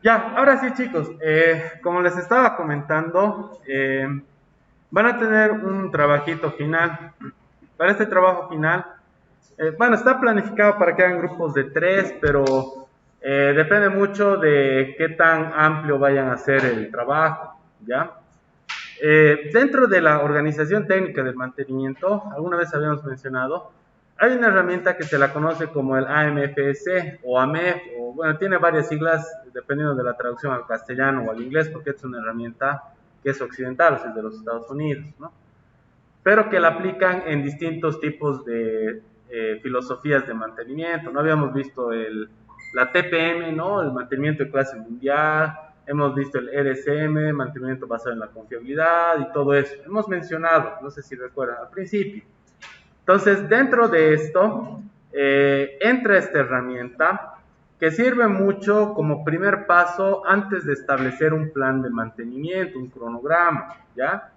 Ya, ahora sí chicos, como les estaba comentando, van a tener un trabajito final. Para este trabajo final, bueno, está planificado para que hagan grupos de tres, pero depende mucho de qué tan amplio vayan a ser el trabajo, ¿ya? Dentro de la organización técnica del mantenimiento, alguna vez habíamos mencionado, hay una herramienta que se la conoce como el AMFS o AMEF, o bueno, tiene varias siglas dependiendo de la traducción al castellano o al inglés, porque es una herramienta que es occidental, o sea, es de los Estados Unidos, ¿no? Pero que la aplican en distintos tipos de filosofías de mantenimiento. No habíamos visto la TPM, ¿no? El mantenimiento de clase mundial, hemos visto el RSM, mantenimiento basado en la confiabilidad y todo eso. Hemos mencionado, no sé si recuerdan al principio. Entonces, dentro de esto, entra esta herramienta que sirve mucho como primer paso antes de establecer un plan de mantenimiento, un cronograma, ¿ya?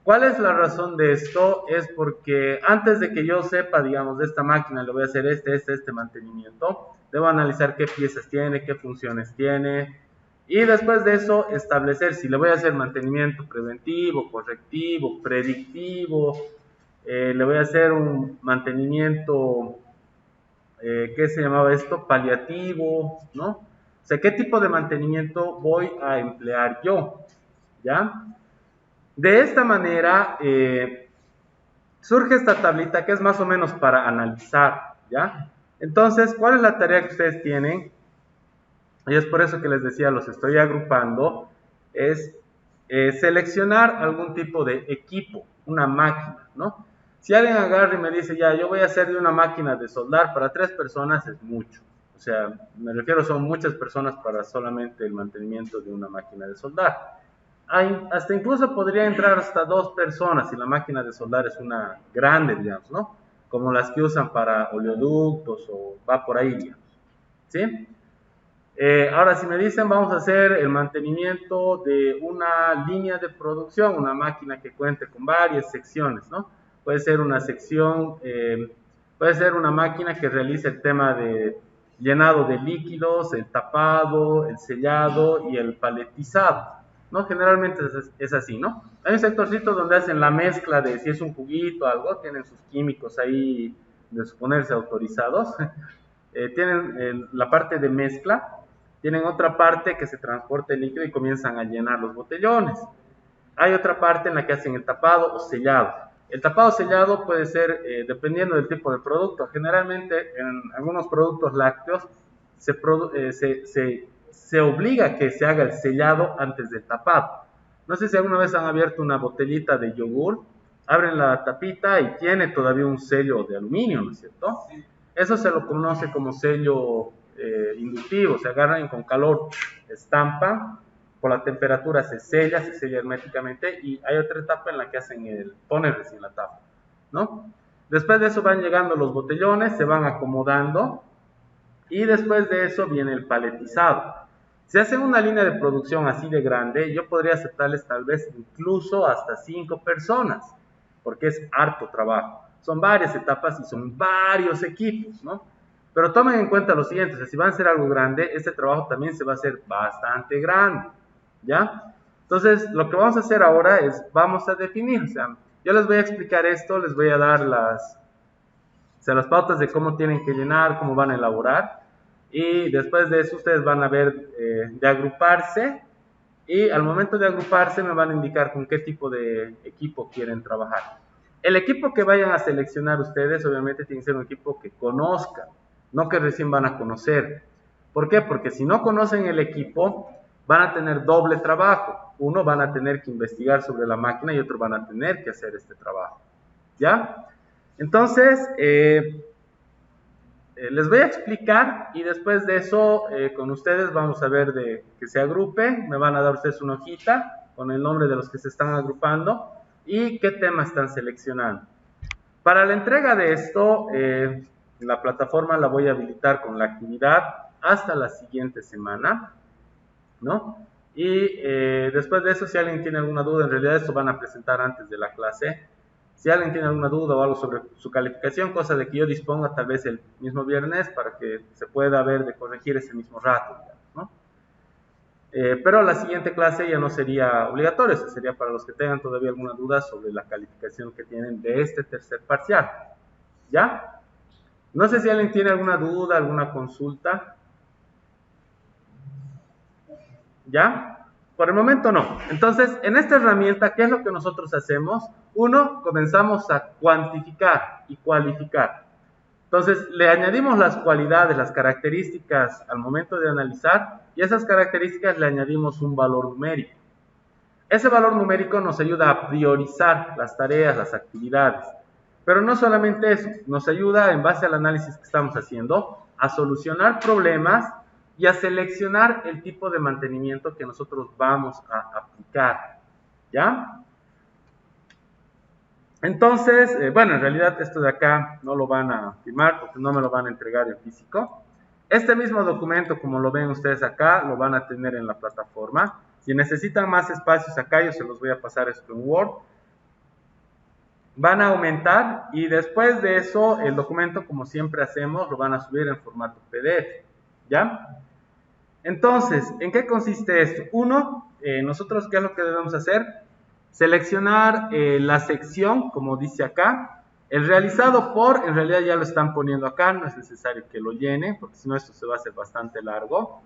¿Cuál es la razón de esto? Es porque antes de que yo sepa, digamos, de esta máquina, le voy a hacer este mantenimiento, debo analizar qué piezas tiene, qué funciones tiene, y después de eso establecer si le voy a hacer mantenimiento preventivo, correctivo, predictivo, le voy a hacer un mantenimiento, ¿qué se llamaba esto? Paliativo, ¿no? O sea, ¿qué tipo de mantenimiento voy a emplear yo? ¿Ya? De esta manera, surge esta tablita que es más o menos para analizar, ¿ya? Entonces, ¿cuál es la tarea que ustedes tienen? Y es por eso que les decía, los estoy agrupando, es seleccionar algún tipo de equipo, una máquina, ¿no? Si alguien agarra y me dice, ya, yo voy a hacer de una máquina de soldar para 3 personas, es mucho. O sea, me refiero, son muchas personas para solamente el mantenimiento de una máquina de soldar. Hasta incluso podría entrar hasta 2 personas si la máquina de soldar es una grande, digamos, ¿no? Como las que usan para oleoductos o va por ahí, digamos. ¿Sí? Ahora, si me dicen vamos a hacer el mantenimiento de una línea de producción, una máquina que cuente con varias secciones, ¿no? Puede ser una sección, puede ser una máquina que realice el tema de llenado de líquidos, el tapado, el sellado y el paletizado, ¿no? Generalmente es así, ¿no? Hay un sectorcito donde hacen la mezcla de si es un juguito o algo, tienen sus químicos ahí de suponerse autorizados. Tienen la parte de mezcla, tienen otra parte que se transporta el líquido y comienzan a llenar los botellones. Hay otra parte en la que hacen el tapado o sellado. El tapado sellado puede ser, dependiendo del tipo de producto, generalmente en algunos productos lácteos se obliga a que se haga el sellado antes del tapado. No sé si alguna vez han abierto una botellita de yogur, abren la tapita y tiene todavía un sello de aluminio, ¿no es cierto? Eso se lo conoce como sello inductivo, se agarran y con calor estampan, por la temperatura se sella herméticamente y hay otra etapa en la que ponen recién la tapa, ¿no? Después de eso van llegando los botellones, se van acomodando y después de eso viene el paletizado. Si hacen una línea de producción así de grande, yo podría aceptarles tal vez incluso hasta 5 personas, porque es harto trabajo. Son varias etapas y son varios equipos, ¿no? Pero tomen en cuenta lo siguiente, o sea, si van a hacer algo grande, este trabajo también se va a hacer bastante grande, ¿ya? Entonces, lo que vamos a hacer ahora es, vamos a definir, o sea, yo les voy a explicar esto, les voy a dar las pautas de cómo tienen que llenar, cómo van a elaborar, y después de eso ustedes van a ver de agruparse, y al momento de agruparse me van a indicar con qué tipo de equipo quieren trabajar. El equipo que vayan a seleccionar ustedes, obviamente, tiene que ser un equipo que conozcan, no que recién van a conocer. ¿Por qué? Porque si no conocen el equipo, van a tener doble trabajo. Uno van a tener que investigar sobre la máquina y otro van a tener que hacer este trabajo. ¿Ya? Entonces, les voy a explicar y después de eso con ustedes vamos a ver de que se agrupen, me van a dar ustedes una hojita con el nombre de los que se están agrupando y qué tema están seleccionando. Para la entrega de esto, la plataforma la voy a habilitar con la actividad hasta la siguiente semana, ¿no? Y después de eso, si alguien tiene alguna duda, en realidad esto van a presentar antes de la clase. Si alguien tiene alguna duda o algo sobre su calificación, cosa de que yo disponga tal vez el mismo viernes para que se pueda ver de corregir ese mismo rato. ¿no? Pero la siguiente clase ya no sería obligatoria, sería para los que tengan todavía alguna duda sobre la calificación que tienen de este tercer parcial. ¿Ya? No sé si alguien tiene alguna duda, alguna consulta. ¿Ya? Por el momento no. Entonces, en esta herramienta, ¿qué es lo que nosotros hacemos? Uno, comenzamos a cuantificar y cualificar. Entonces, le añadimos las cualidades, las características al momento de analizar, y a esas características le añadimos un valor numérico. Ese valor numérico nos ayuda a priorizar las tareas, las actividades. Pero no solamente eso, nos ayuda, en base al análisis que estamos haciendo, a solucionar problemas y a seleccionar el tipo de mantenimiento que nosotros vamos a aplicar. ¿Ya? Entonces, bueno, en realidad esto de acá no lo van a firmar porque no me lo van a entregar en físico. Este mismo documento, como lo ven ustedes acá, lo van a tener en la plataforma. Si necesitan más espacios acá, yo se los voy a pasar esto en Word. Van a aumentar y después de eso, el documento, como siempre hacemos, lo van a subir en formato PDF. ¿Ya? Entonces, ¿en qué consiste esto? Uno, nosotros, ¿qué es lo que debemos hacer? Seleccionar la sección, como dice acá, el realizado por, en realidad ya lo están poniendo acá, no es necesario que lo llene, porque si no esto se va a hacer bastante largo.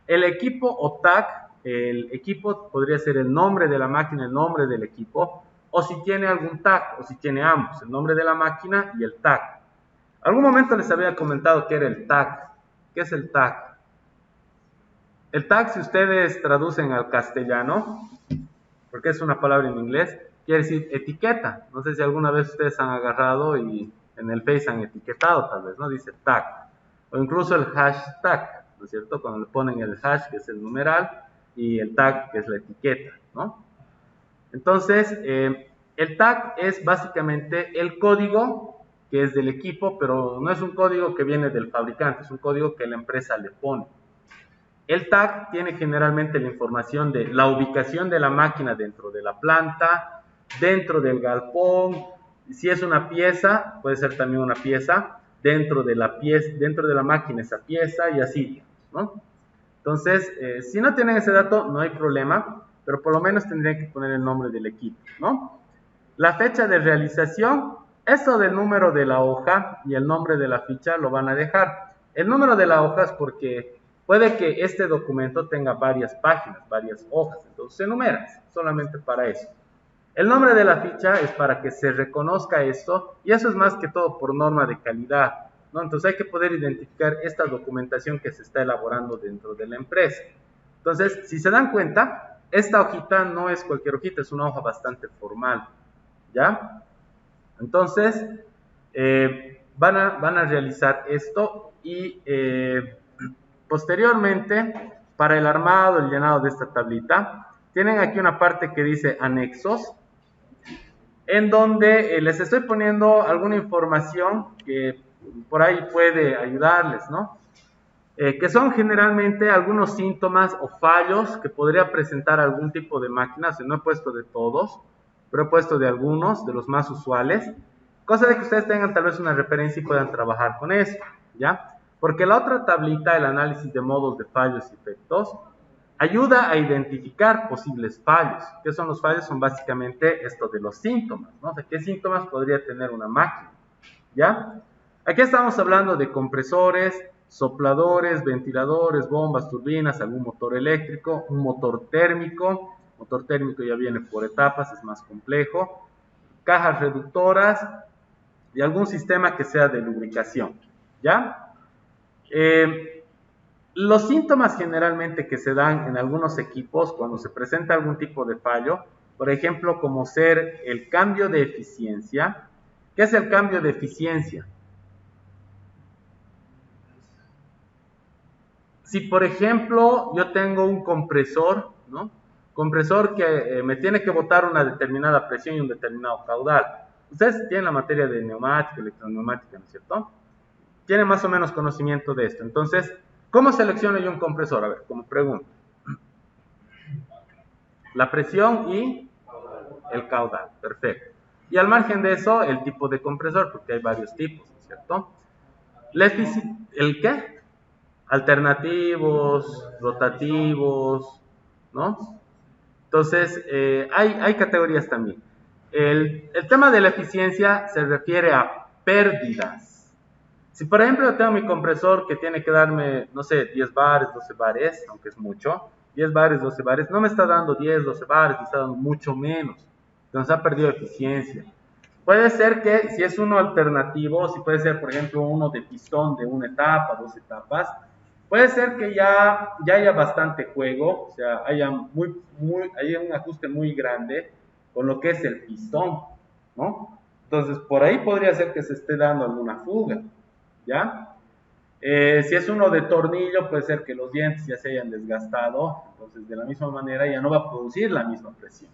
El equipo o tag, el equipo podría ser el nombre de la máquina, el nombre del equipo, o si tiene algún tag, o si tiene ambos, el nombre de la máquina y el tag. Algún momento les había comentado que era el tag. ¿Qué es el tag? El tag, si ustedes traducen al castellano, porque es una palabra en inglés, quiere decir etiqueta. No sé si alguna vez ustedes han agarrado y en el Face han etiquetado, tal vez, ¿no? Dice tag. O incluso el hashtag, ¿no es cierto? Cuando le ponen el hash, que es el numeral, y el tag, que es la etiqueta, ¿no? Entonces, el tag es básicamente el código que es del equipo, pero no es un código que viene del fabricante, es un código que la empresa le pone. El tag tiene generalmente la información de la ubicación de la máquina dentro de la planta, dentro del galpón, si es una pieza, puede ser también una pieza, dentro de la máquina esa pieza y así, ¿no? Entonces, si no tienen ese dato, no hay problema, pero por lo menos tendrían que poner el nombre del equipo, ¿no? La fecha de realización, eso del número de la hoja y el nombre de la ficha lo van a dejar. El número de la hoja es porque puede que este documento tenga varias páginas, varias hojas, entonces se enumeran solamente para eso. El nombre de la ficha es para que se reconozca esto, y eso es más que todo por norma de calidad, ¿no? Entonces hay que poder identificar esta documentación que se está elaborando dentro de la empresa. Entonces, si se dan cuenta, esta hojita no es cualquier hojita, es una hoja bastante formal, ¿ya? Entonces, van a realizar esto y posteriormente, para el armado, el llenado de esta tablita, tienen aquí una parte que dice anexos, en donde les estoy poniendo alguna información que por ahí puede ayudarles, ¿no? Que son generalmente algunos síntomas o fallos que podría presentar algún tipo de máquina. No he puesto de todos, pero he puesto de algunos, de los más usuales, cosa de que ustedes tengan tal vez una referencia y puedan trabajar con eso, ¿ya? Porque la otra tablita, el análisis de modos de fallos y efectos, ayuda a identificar posibles fallos. ¿Qué son los fallos? Son básicamente esto de los síntomas, ¿no? O sea, ¿qué síntomas podría tener una máquina? ¿Ya? Aquí estamos hablando de compresores, sopladores, ventiladores, bombas, turbinas, algún motor eléctrico, un motor térmico. Motor térmico ya viene por etapas, es más complejo. Cajas reductoras y algún sistema que sea de lubricación, ¿ya? Los síntomas generalmente que se dan en algunos equipos cuando se presenta algún tipo de fallo, por ejemplo, como ser el cambio de eficiencia. ¿Qué es el cambio de eficiencia? Si, por ejemplo, yo tengo un compresor, ¿no? Compresor que me tiene que botar una determinada presión y un determinado caudal. Ustedes tienen la materia de neumática, electroneumática, ¿no es cierto? Tienen más o menos conocimiento de esto. Entonces, ¿cómo selecciono yo un compresor? A ver, como pregunta. La presión y el caudal, perfecto. Y al margen de eso, el tipo de compresor, porque hay varios tipos, ¿no es cierto? ¿El qué? alternativos, rotativos, ¿no? Entonces, hay categorías también. El tema de la eficiencia se refiere a pérdidas. Si por ejemplo yo tengo mi compresor que tiene que darme, no sé, 10 bares, 12 bares, aunque es mucho, 10 bares, 12 bares, no me está dando 10, 12 bares, me está dando mucho menos. Entonces ha perdido eficiencia. Puede ser que si es uno alternativo, si puede ser por ejemplo uno de pistón de una etapa, dos etapas, puede ser que ya haya bastante juego, o sea, haya un ajuste muy grande con lo que es el pistón, ¿no? Entonces, por ahí podría ser que se esté dando alguna fuga, ¿ya? Si es uno de tornillo, puede ser que los dientes ya se hayan desgastado, entonces de la misma manera ya no va a producir la misma presión.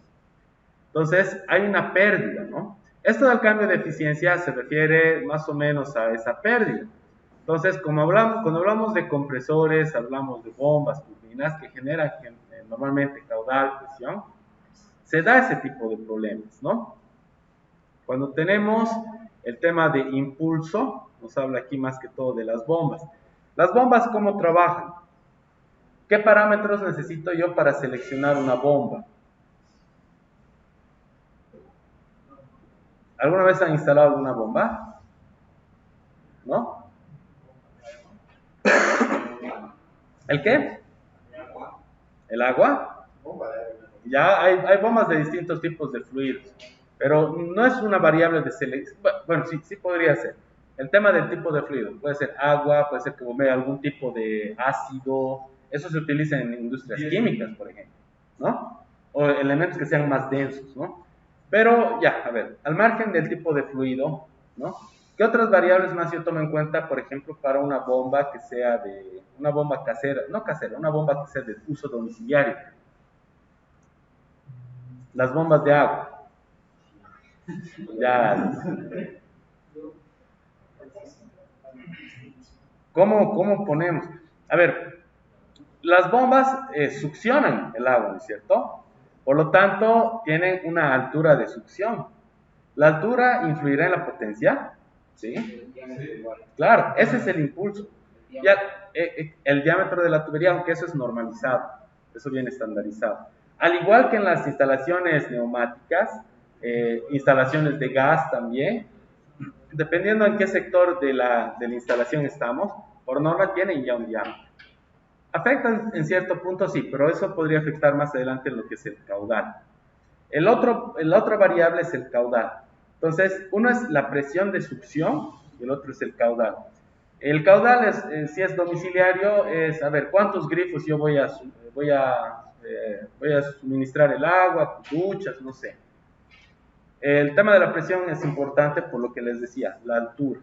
Entonces, hay una pérdida, ¿no? Esto del cambio de eficiencia se refiere más o menos a esa pérdida. Entonces, cuando hablamos de compresores, hablamos de bombas, turbinas que generan normalmente caudal, presión, se da ese tipo de problemas, ¿no? Cuando tenemos el tema de impulso, nos habla aquí más que todo de las bombas. Las bombas, ¿cómo trabajan? ¿Qué parámetros necesito yo para seleccionar una bomba? ¿Alguna vez han instalado alguna bomba? ¿No? ¿El qué? ¿El agua? Ya hay bombas de distintos tipos de fluidos, pero no es una variable de selección. Bueno, sí podría ser. El tema del tipo de fluido, puede ser agua, puede ser que bombee algún tipo de ácido, eso se utiliza en industrias químicas, por ejemplo, ¿no? O elementos que sean más densos, ¿no? Pero ya, a ver, al margen del tipo de fluido, ¿no? ¿Qué otras variables más yo tomo en cuenta, por ejemplo, para una bomba que sea una bomba casera, no casera, una bomba que sea de uso domiciliario? Las bombas de agua. Ya. ¿Cómo ponemos? A ver, las bombas succionan el agua, ¿no es cierto? Por lo tanto, tienen una altura de succión. ¿La altura influirá en la potencia? ¿Sí? Claro, ese es el impulso. Ya, el diámetro de la tubería, aunque eso es normalizado, eso viene estandarizado. Al igual que en las instalaciones neumáticas, instalaciones de gas también, dependiendo en qué sector de la instalación estamos, por norma tienen ya un diámetro. Afectan en cierto punto, sí, pero eso podría afectar más adelante en lo que es el caudal. La otra variable es el caudal. Entonces, uno es la presión de succión y el otro es el caudal. El caudal, si es domiciliario, es, a ver, cuántos grifos yo voy a suministrar el agua, duchas, no sé. El tema de la presión es importante por lo que les decía, la altura.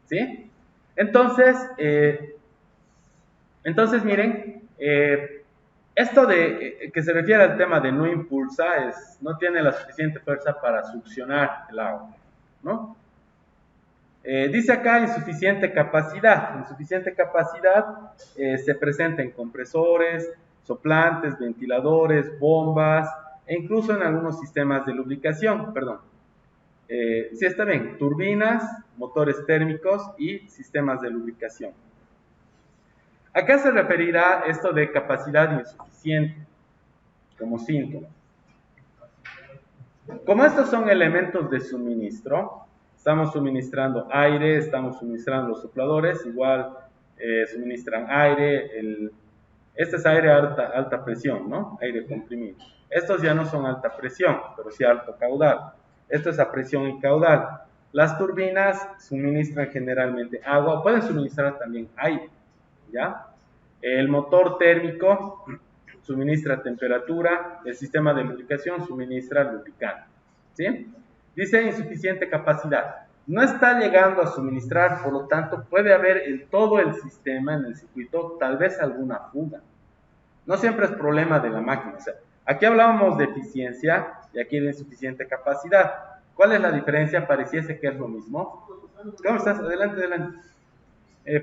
¿Sí? Entonces miren, esto de que se refiere al tema de no impulsa, no tiene la suficiente fuerza para succionar el agua, ¿no? Dice acá insuficiente capacidad. Insuficiente capacidad se presenta en compresores, soplantes, ventiladores, bombas e incluso en algunos sistemas de lubricación, perdón. Sí, está bien, turbinas, motores térmicos y sistemas de lubricación. Acá se referirá esto de capacidad insuficiente como síntoma. Como estos son elementos de suministro, estamos suministrando aire, estamos suministrando los sopladores, igual suministran aire, este es aire a alta presión, ¿no? Aire comprimido. Estos ya no son alta presión, pero sí alto caudal. Esto es a presión y caudal. Las turbinas suministran generalmente agua, pueden suministrar también aire, ¿ya? El motor térmico suministra temperatura, el sistema de lubricación suministra lubricante, ¿sí? Dice insuficiente capacidad. No está llegando a suministrar, por lo tanto, puede haber en todo el sistema, en el circuito, tal vez alguna fuga. No siempre es problema de la máquina. O sea, aquí hablábamos de eficiencia y aquí de insuficiente capacidad. ¿Cuál es la diferencia? Pareciese que es lo mismo. ¿Cómo estás? Adelante.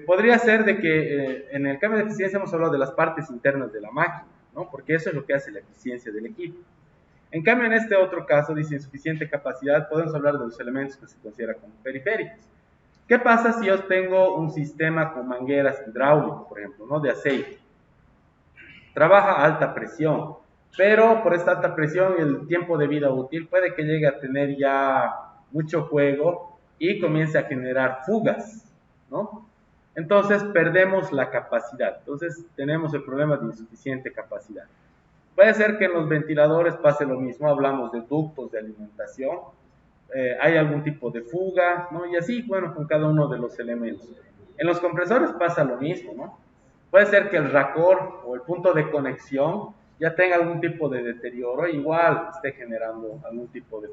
Podría ser de que en el cambio de eficiencia hemos hablado de las partes internas de la máquina, ¿no? Porque eso es lo que hace la eficiencia del equipo. En cambio, en este otro caso, dice insuficiente capacidad, podemos hablar de los elementos que se consideran como periféricos. ¿Qué pasa si yo tengo un sistema con mangueras hidráulicas, por ejemplo, ¿no? De aceite? Trabaja a alta presión, pero por esta alta presión el tiempo de vida útil puede que llegue a tener ya mucho juego y comience a generar fugas, ¿no? Entonces perdemos la capacidad, entonces tenemos el problema de insuficiente capacidad. Puede ser que en los ventiladores pase lo mismo, hablamos de ductos de alimentación, hay algún tipo de fuga, ¿no? Y así, bueno, con cada uno de los elementos. En los compresores pasa lo mismo, ¿no? Puede ser que el racor o el punto de conexión ya tenga algún tipo de deterioro, igual esté generando algún tipo de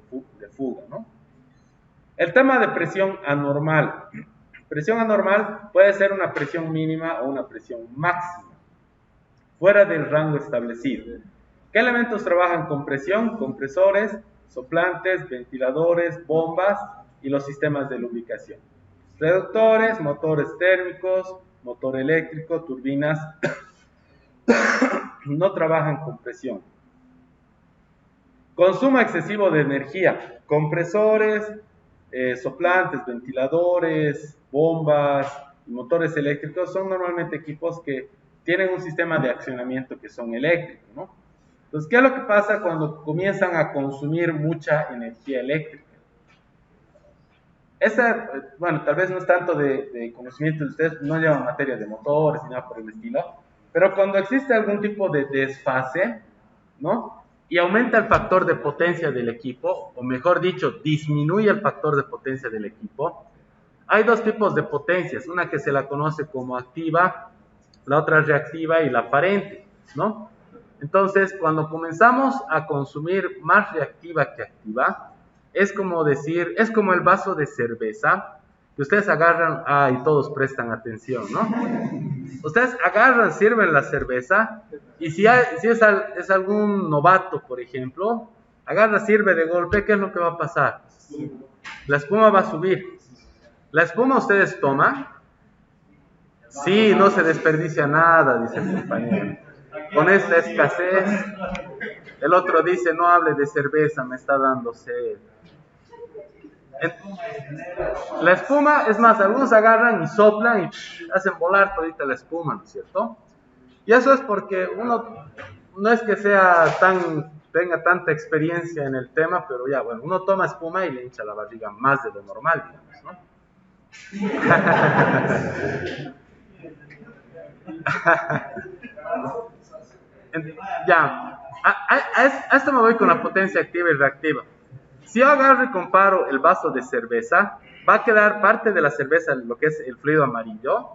fuga, ¿no? El tema de presión anormal. Presión anormal puede ser una presión mínima o una presión máxima, fuera del rango establecido. ¿Qué elementos trabajan con presión? Compresores, soplantes, ventiladores, bombas y los sistemas de lubricación. Reductores, motores térmicos, motor eléctrico, turbinas, no trabajan con presión. Consumo excesivo de energía. Compresores, soplantes, ventiladores, bombas, motores eléctricos son normalmente equipos que tienen un sistema de accionamiento que son eléctricos, ¿no? Entonces, ¿qué es lo que pasa cuando comienzan a consumir mucha energía eléctrica? Esa, bueno, tal vez no es tanto de conocimiento de ustedes, no llevan materia de motores ni nada por el estilo, pero cuando existe algún tipo de desfase, ¿no? Y aumenta el factor de potencia del equipo, o mejor dicho, disminuye el factor de potencia del equipo, hay dos tipos de potencias, una que se la conoce como activa, la otra reactiva y la aparente, ¿no? Entonces, cuando comenzamos a consumir más reactiva que activa, es como decir, es como el vaso de cerveza, que ustedes agarran, y todos prestan atención, ¿no? Ustedes agarran, sirven la cerveza, y si es algún novato, por ejemplo, agarra, sirve de golpe, ¿qué es lo que va a pasar? La espuma va a subir. La espuma ustedes toman, sí, no se desperdicia nada, dice el compañero. Con esta escasez, el otro dice, no hable de cerveza, me está dando sed. La espuma, es más, algunos agarran y soplan y hacen volar todita la espuma, ¿no es cierto? Y eso es porque uno no es que tenga tanta experiencia en el tema, pero ya, bueno, uno toma espuma y le hincha la barriga más de lo normal, digamos, ¿no? Ya, a esto me voy con la potencia activa y reactiva. Si yo agarro y comparo el vaso de cerveza, va a quedar parte de la cerveza, lo que es el fluido amarillo,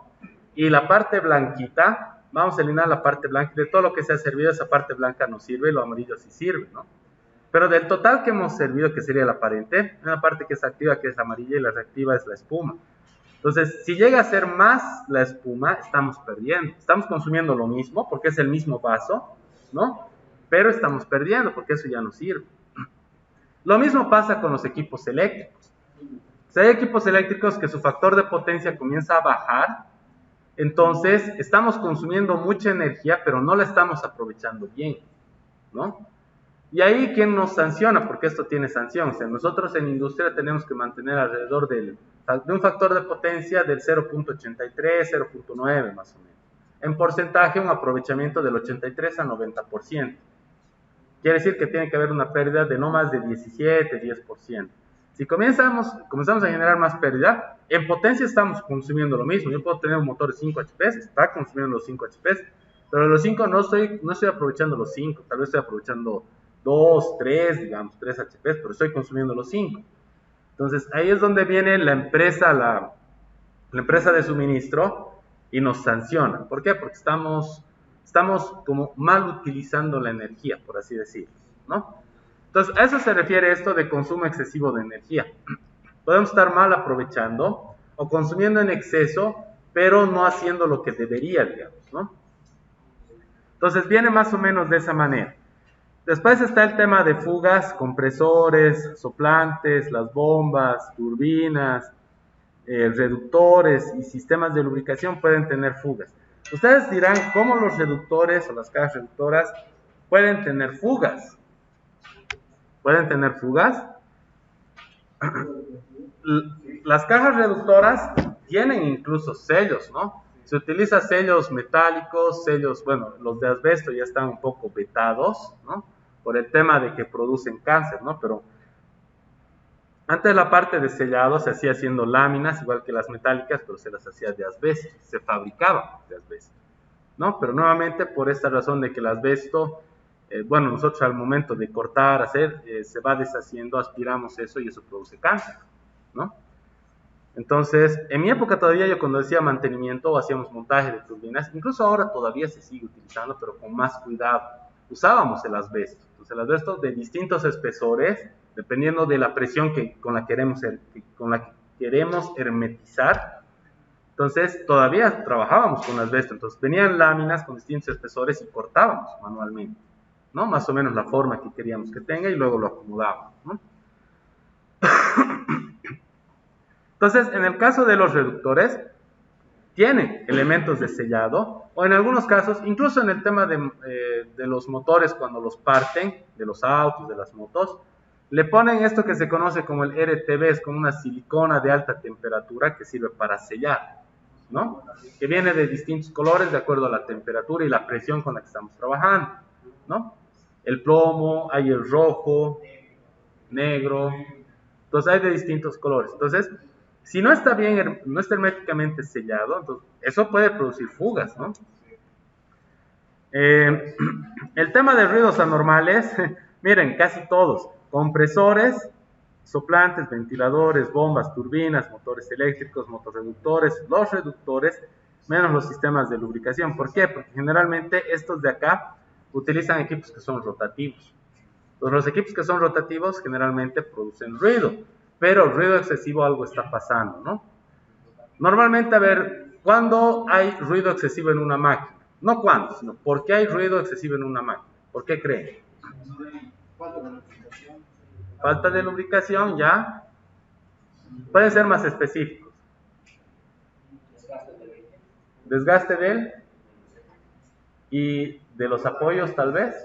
y la parte blanquita, vamos a eliminar la parte blanca, de todo lo que se ha servido, esa parte blanca no sirve, y lo amarillo sí sirve, ¿no? Pero del total que hemos servido, que sería la aparente, hay una parte que es activa, que es amarilla, y la reactiva es la espuma. Entonces, si llega a ser más la espuma, estamos perdiendo. Estamos consumiendo lo mismo, porque es el mismo vaso, ¿no? Pero estamos perdiendo, porque eso ya no sirve. Lo mismo pasa con los equipos eléctricos. Si hay equipos eléctricos que su factor de potencia comienza a bajar, entonces estamos consumiendo mucha energía, pero no la estamos aprovechando bien, ¿no? Y ahí, ¿quién nos sanciona? Porque esto tiene sanción. O sea, nosotros en industria tenemos que mantener alrededor de un factor de potencia del 0.83, 0.9 más o menos. En porcentaje, un aprovechamiento del 83 a 90%. Quiere decir que tiene que haber una pérdida de no más de 17, 10%. Si comenzamos a generar más pérdida, en potencia estamos consumiendo lo mismo. Yo puedo tener un motor de 5 HP, está consumiendo los 5 HP, pero los 5 no estoy aprovechando los 5, tal vez estoy aprovechando 2, 3, digamos, 3 HP, pero estoy consumiendo los 5. Entonces, ahí es donde viene la empresa de suministro y nos sanciona. ¿Por qué? Porque estamos como mal utilizando la energía, por así decirlo, ¿no? Entonces, a eso se refiere esto de consumo excesivo de energía. Podemos estar mal aprovechando o consumiendo en exceso, pero no haciendo lo que debería, digamos, ¿no? Entonces, viene más o menos de esa manera. Después está el tema de fugas, compresores, soplantes, las bombas, turbinas, reductores y sistemas de lubricación pueden tener fugas. Ustedes dirán cómo los reductores o las cajas reductoras pueden tener fugas. ¿Pueden tener fugas? las cajas reductoras tienen incluso sellos, ¿no? Se utiliza sellos metálicos, sellos, bueno, los de asbesto ya están un poco vetados, ¿no? Por el tema de que producen cáncer, ¿no? Pero antes la parte de sellado se hacía haciendo láminas, igual que las metálicas, pero se las hacía de asbesto, se fabricaba de asbesto, ¿no? Pero nuevamente por esta razón de que el asbesto, bueno, nosotros al momento de cortar, hacer, se va deshaciendo, aspiramos eso y eso produce cáncer, ¿no? Entonces, en mi época todavía yo cuando decía mantenimiento o hacíamos montaje de turbinas, incluso ahora todavía se sigue utilizando, pero con más cuidado. Usábamos el asbesto. Entonces, el asbesto de distintos espesores, dependiendo de la presión con la que queremos hermetizar. Entonces, todavía trabajábamos con asbesto. Entonces, venían láminas con distintos espesores y cortábamos manualmente, ¿no? Más o menos la forma que queríamos que tenga y luego lo acomodábamos, ¿no? Entonces, en el caso de los reductores, tienen elementos de sellado, o en algunos casos, incluso en el tema de los motores, cuando los parten, de los autos, de las motos, le ponen esto que se conoce como el RTV, es como una silicona de alta temperatura que sirve para sellar, ¿no? Que viene de distintos colores de acuerdo a la temperatura y la presión con la que estamos trabajando, ¿no? El plomo, hay el rojo, negro, entonces hay de distintos colores. Entonces, si no está bien, no está herméticamente sellado, entonces eso puede producir fugas, ¿no? El tema de ruidos anormales, miren, casi todos, compresores, soplantes, ventiladores, bombas, turbinas, motores eléctricos, motorreductores, los reductores, menos los sistemas de lubricación. ¿Por qué? Porque generalmente estos de acá utilizan equipos que son rotativos. Entonces, los equipos que son rotativos generalmente producen ruido, pero ruido excesivo algo está pasando, ¿no? Normalmente, a ver, ¿cuándo hay ruido excesivo en una máquina? No cuándo, sino ¿por qué hay ruido excesivo en una máquina? ¿Por qué creen? Falta de lubricación, ya. Pueden ser más específicos. Desgaste del y de los apoyos tal vez,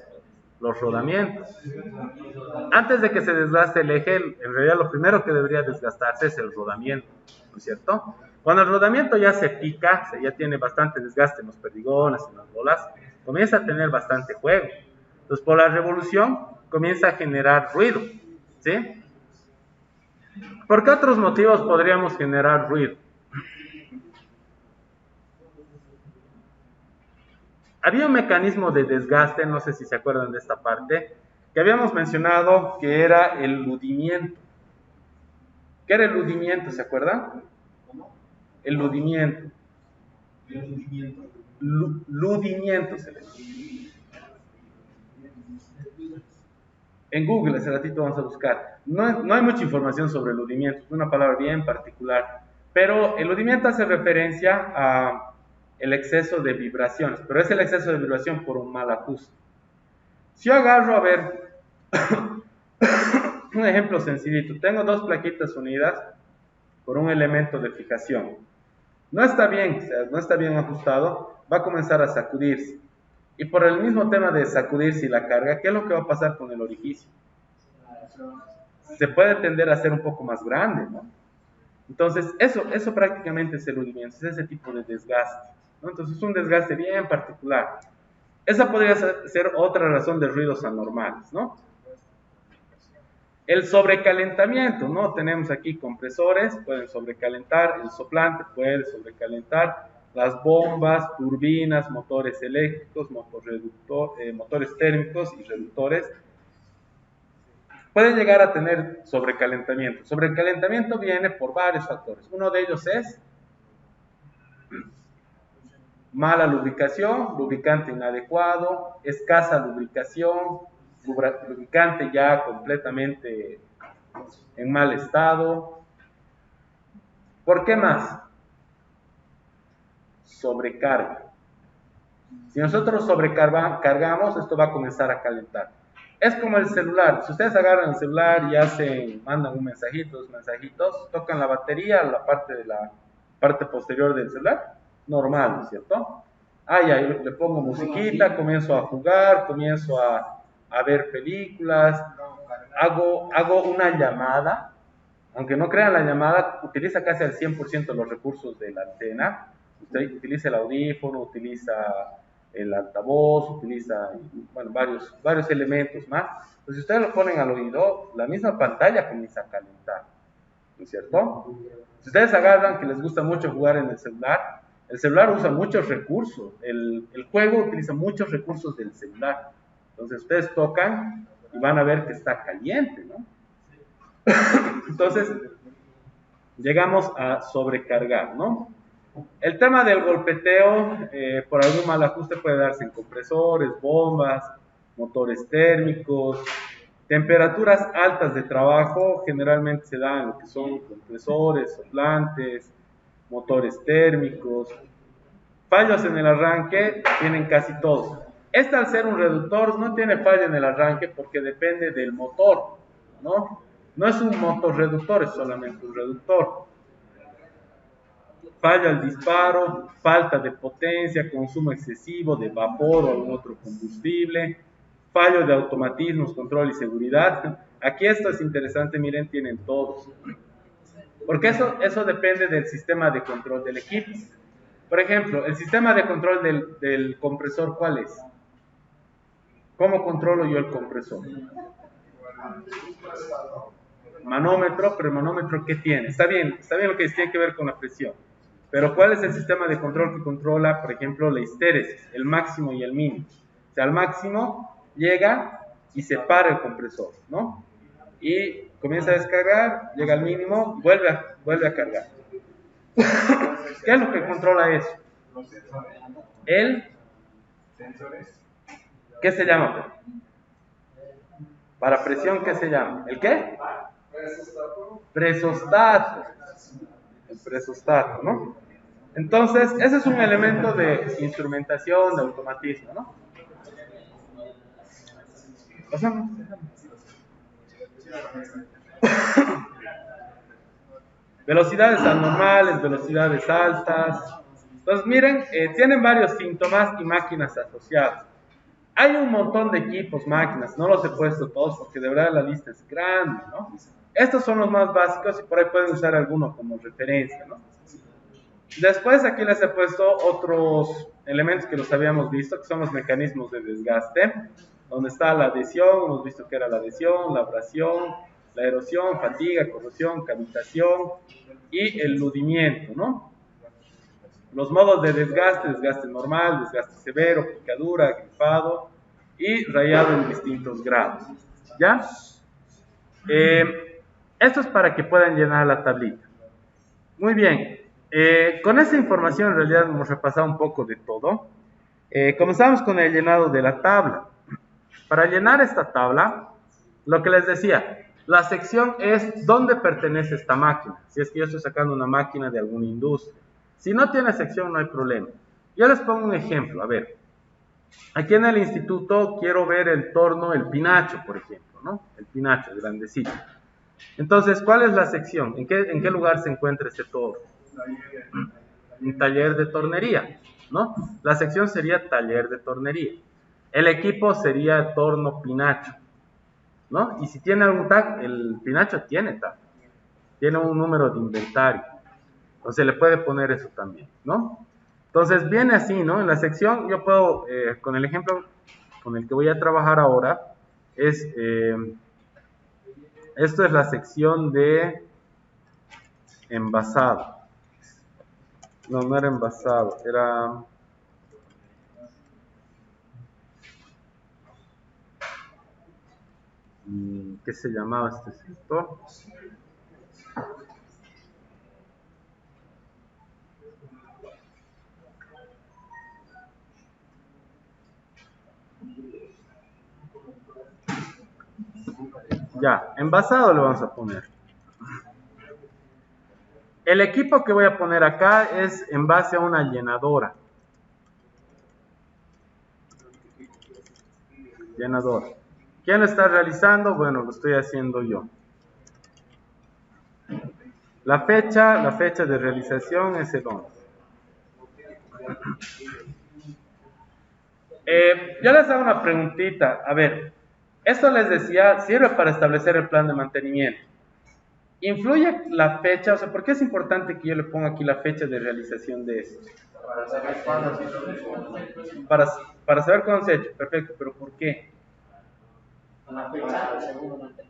los rodamientos. Antes de que se desgaste el eje, en realidad lo primero que debería desgastarse es el rodamiento, ¿no es cierto? Cuando el rodamiento ya se pica, ya tiene bastante desgaste en los perdigones, en las bolas, comienza a tener bastante juego. Entonces, por la revolución, comienza a generar ruido, ¿sí? ¿Por qué otros motivos podríamos generar ruido? Había un mecanismo de desgaste, no sé si se acuerdan de esta parte, que habíamos mencionado que era el ludimiento. ¿Qué era el ludimiento? ¿Se acuerdan? El ludimiento. Ludimiento se le dice. En Google, ese ratito vamos a buscar. No hay mucha información sobre el ludimiento, es una palabra bien particular. Pero el ludimiento hace referencia a el exceso de vibraciones, pero es el exceso de vibración por un mal ajuste. Si yo agarro, a ver, un ejemplo sencillito, tengo dos plaquitas unidas por un elemento de fijación. No está bien, o sea, no está bien ajustado, va a comenzar a sacudirse. Y por el mismo tema de sacudirse y la carga, ¿qué es lo que va a pasar con el orificio? Se puede tender a ser un poco más grande, ¿no? Entonces, eso prácticamente es el hundimiento, es ese tipo de desgaste, ¿no? Entonces, es un desgaste bien particular. Esa podría ser otra razón de ruidos anormales, ¿no? El sobrecalentamiento, ¿no? Tenemos aquí compresores, pueden sobrecalentar, el soplante puede sobrecalentar, las bombas, turbinas, motores eléctricos, motores térmicos y reductores pueden llegar a tener sobrecalentamiento. Sobrecalentamiento viene por varios factores. Uno de ellos es mala lubricación, lubricante inadecuado, escasa lubricación, lubricante ya completamente en mal estado. ¿Por qué más? Sobrecarga. Si nosotros sobrecargamos, esto va a comenzar a calentar. Es como el celular. Si ustedes agarran el celular y mandan un mensajito, dos mensajitos, tocan la batería, la parte posterior del celular, normal, ¿no es cierto? Ya le pongo musiquita, comienzo a jugar, comienzo a ver películas, hago una llamada, aunque no crean, la llamada utiliza casi al 100% los recursos de la antena. Usted utiliza el audífono, utiliza el altavoz, utiliza, bueno, varios elementos más. Entonces, si ustedes lo ponen al oído, la misma pantalla comienza a calentar, ¿no es cierto? Si ustedes agarran que les gusta mucho jugar en el celular usa muchos recursos, el juego utiliza muchos recursos del celular. Entonces, ustedes tocan y van a ver que está caliente, ¿no? Entonces, llegamos a sobrecargar, ¿no? El tema del golpeteo, por algún mal ajuste puede darse en compresores, bombas, motores térmicos, temperaturas altas de trabajo, generalmente se dan en lo que son compresores, soplantes, motores térmicos. Fallos en el arranque tienen casi todos. Este, al ser un reductor, no tiene falla en el arranque porque depende del motor, ¿no? No es un motor reductor, es solamente un reductor. Falla el disparo, falta de potencia, consumo excesivo de vapor o algún otro combustible, fallo de automatismos, control y seguridad. Aquí esto es interesante, miren, tienen todos. Porque eso depende del sistema de control del equipo. Por ejemplo, el sistema de control del compresor, ¿cuál es? ¿Cómo controlo yo el compresor? Manómetro, pero el manómetro, ¿qué tiene? Está bien lo que tiene que ver con la presión. Pero ¿cuál es el sistema de control que controla, por ejemplo, la histéresis, el máximo y el mínimo? O sea, al máximo llega y se para el compresor, ¿no? Y comienza a descargar, llega al mínimo, vuelve a cargar. ¿Qué es lo que controla eso? El ¿qué se llama? Para presión, ¿qué se llama? ¿El qué? Presostato. El presostato, ¿no? Entonces, ese es un elemento de instrumentación, de automatismo, ¿no? Pasamos. Velocidades anormales, velocidades altas. Entonces, miren, tienen varios síntomas y máquinas asociadas. Hay un montón de equipos, máquinas, no los he puesto todos porque de verdad la lista es grande, ¿no? Estos son los más básicos y por ahí pueden usar alguno como referencia, ¿no? Después aquí les he puesto otros elementos que los habíamos visto, que son los mecanismos de desgaste, donde está la adhesión, hemos visto que era la adhesión, la abrasión, la erosión, fatiga, corrosión, cavitación y el ludimiento, ¿no? Los modos de desgaste, desgaste normal, desgaste severo, picadura, grifado y rayado en distintos grados, ¿ya? Esto es para que puedan llenar la tablita. Muy bien, con esta información en realidad hemos repasado un poco de todo. Comenzamos con el llenado de la tabla. Para llenar esta tabla, lo que les decía, la sección es dónde pertenece esta máquina. Si es que yo estoy sacando una máquina de alguna industria. Si no tiene sección, no hay problema. Yo les pongo un ejemplo. A ver, aquí en el instituto quiero ver el torno, el pinacho, por ejemplo, ¿no? El pinacho, el grandecito. Entonces, ¿cuál es la sección? ¿En qué lugar se encuentra ese torno? Un taller de tornería, ¿no? La sección sería taller de tornería. El equipo sería torno pinacho, ¿no? Y si tiene algún tag, el pinacho tiene tag. Tiene un número de inventario. Entonces le puede poner eso también, ¿no? Entonces viene así, ¿no? En la sección yo puedo, con el ejemplo con el que voy a trabajar ahora, esto es la sección de envasado. No era envasado, era... ¿Qué se llamaba este sector? Ya, envasado le vamos a poner. El equipo que voy a poner acá es en base a una llenadora. Llenadora. ¿Quién lo está realizando? Bueno, lo estoy haciendo yo. La fecha de realización es el 11. Yo les hago una preguntita. A ver, esto les decía, sirve para establecer el plan de mantenimiento. ¿Influye la fecha? O sea, ¿por qué es importante que yo le ponga aquí la fecha de realización de esto? Para saber cuándo se hizo. Para, para saber cuándo se ha hecho, perfecto, pero ¿por qué? La fecha del segundo mantenimiento.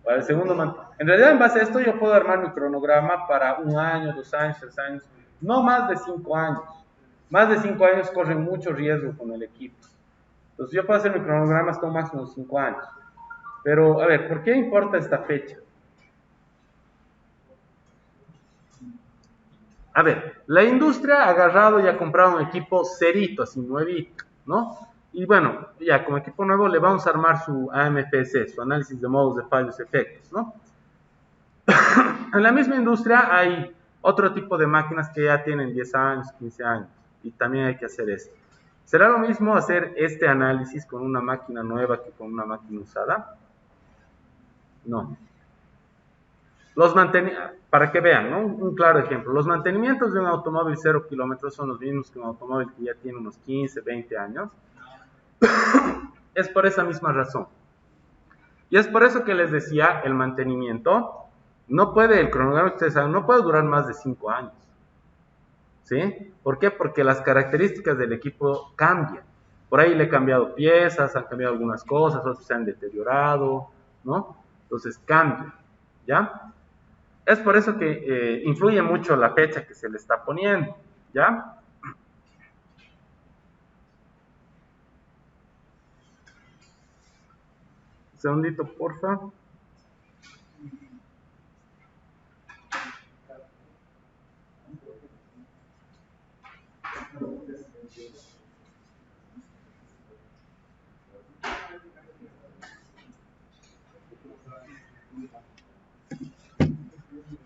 Para el segundo en realidad, en base a esto, yo puedo armar mi cronograma para 1 año, 2 años, 3 años, no más de 5 años. Más de 5 años corren mucho riesgo con el equipo. Entonces, yo puedo hacer mi cronograma hasta un máximo de 5 años. Pero, a ver, ¿por qué importa esta fecha? A ver, la industria ha agarrado y ha comprado un equipo cerito, así nuevito, ¿no? Y bueno, ya como equipo nuevo le vamos a armar su AMPC, su análisis de modos de fallos efectos, ¿no? En la misma industria hay otro tipo de máquinas que ya tienen 10 años, 15 años, y también hay que hacer esto. ¿Será lo mismo hacer este análisis con una máquina nueva que con una máquina usada? No. Para que vean, ¿no? Un claro ejemplo. Los mantenimientos de un automóvil 0 kilómetros son los mismos que un automóvil que ya tiene unos 15, 20 años. Es por esa misma razón. Y es por eso que les decía, el mantenimiento no puede, el cronograma, ustedes saben, no puede durar más de 5 años. ¿Sí? ¿Por qué? Porque las características del equipo cambian. Por ahí le he cambiado piezas, han cambiado algunas cosas, otras se han deteriorado, ¿no? Entonces cambia, ¿ya? Es por eso que influye mucho la fecha que se le está poniendo, ¿ya? Un segundito, porfa.